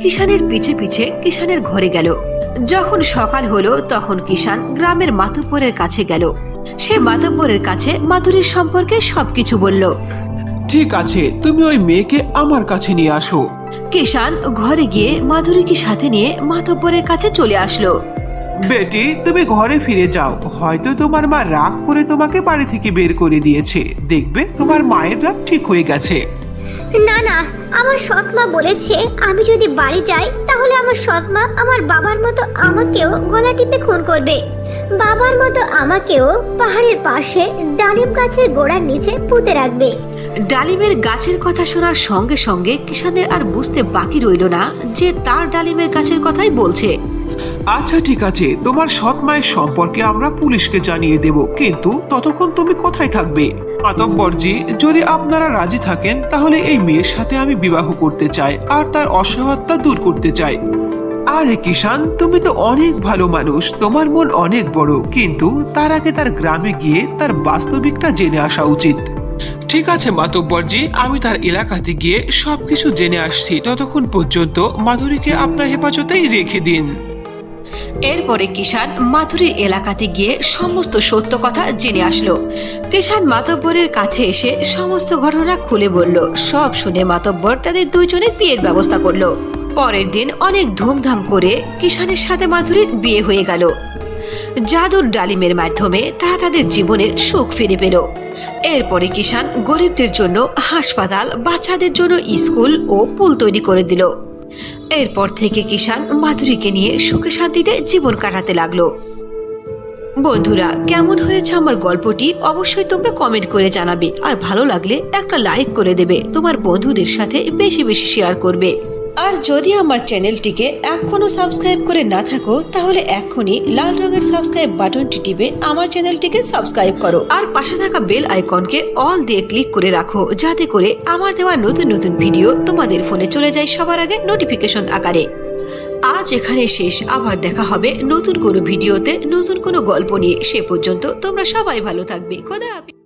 কিষানের পিছে পিছে কিষানের ঘরে গেল। যখন সকাল হলো তখন কিষান গ্রামের মাতব্বরের কাছে গেল। সে মাতব্বরের কাছে মাধুরীর সম্পর্কে সবকিছু বলল। ঠিক আছে, তুমি ওই মেয়েকে আমার কাছে নিয়ে আসো। কিষান ঘরে গিয়ে মাধুরীকে সাথে নিয়ে মাতব্বরের কাছে চলে আসলো। বেটি, তুমি ঘরে ফিরে যাও। হয়তো তোমার মা রাগ করে তোমাকে বাড়ি থেকে বের করে দিয়েছে। দেখবে তোমার মায়ের রাগ ঠিক হয়ে গেছে। না না, আমার সৎ মা বলেছে আমি যদি বাড়ি যাই তাহলে আমার সৎ মা আমার বাবার মতো আমাকেও গলা টিপে খুন করবে। বাবার মতো আমাকেও পাহাড়ের পাশে ডালিম গাছের গোড়ার নিচে পুঁতে রাখবে। ডালিমের গাছের কথা শোনার সঙ্গে সঙ্গে কিষানের আর বুঝতে বাকি রইল না যে তার ডালিমের গাছের কথাই বলছে। আচ্ছা ঠিক আছে, তোমার সৎ মায়ের সম্পর্কে আমরা পুলিশকে জানিয়ে দেব, কিন্তু ততক্ষণ তুমি কোথায় থাকবে? মাতব্বরজি, যদি আপনারা রাজি থাকেন তাহলে এই মেয়ের সাথে আমি বিবাহ করতে চাই আর তার অসহায়তা দূর করতে চাই। আরে কিষান, তুমি তো অনেক ভালো মানুষ, তোমার মন অনেক বড়, কিন্তু তার আগে তার গ্রামে গিয়ে তার বাস্তবিকটা জেনে আসা উচিত। ঠিক আছে মাতব্বরজি, আমি তার এলাকাতে গিয়ে সবকিছু জেনে আসছি। ততক্ষণ পর্যন্ত মাধুরীকে আপনার হেফাজতেই রেখে দিন। এরপরে কিষান মাধুরীর এলাকাতে গিয়ে সমস্ত সত্য কথা জেনে আসলো। কিষান মাতব্বরের কাছে এসে সমস্ত ঘটনা খুলে বলল। সব শুনে মাতব্বর তাদের দুইজনের বিয়ের ব্যবস্থা করলো। পরের দিন অনেক ধুমধাম করে কিষানের সাথে মাধুরীর বিয়ে হয়ে গেল। জাদুর ডালিমের মাধ্যমে তারা তাদের জীবনের সুখ ফিরে পেল। এরপরে কিষান গরিবদের জন্য হাসপাতাল, বাচ্চাদের জন্য স্কুল ও পুল তৈরি করে দিল। এরপর থেকে কিষান মাধুরীকে নিয়ে সুখে শান্তিতে জীবন কাটাতে লাগলো। বন্ধুরা, কেমন হয়েছে আমার গল্পটি অবশ্যই তোমরা কমেন্ট করে জানাবে, আর ভালো লাগলে একটা লাইক করে দেবে, তোমার বন্ধুদের সাথে বেশি বেশি শেয়ার করবে। আর যদি আমার চ্যানেলটিকে এখনো সাবস্ক্রাইব করে না থাকো তাহলে এখনই লাল রঙের সাবস্ক্রাইব বাটনটি টিপে আমার চ্যানেলটিকে সাবস্ক্রাইব করো, আর পাশে থাকা বেল আইকনকে অল দিয়ে ক্লিক করে রাখো, যাতে করে আমার দেওয়া নতুন নতুন ভিডিও তোমাদের ফোনে চলে যায় সবার আগে নোটিফিকেশন আকারে। আজ এখানে শেষ, আবার দেখা হবে নতুন কোনো ভিডিওতে নতুন কোনো গল্প নিয়ে। সে পর্যন্ত তোমরা সবাই ভালো থাকবে। খোদা হাফেজ।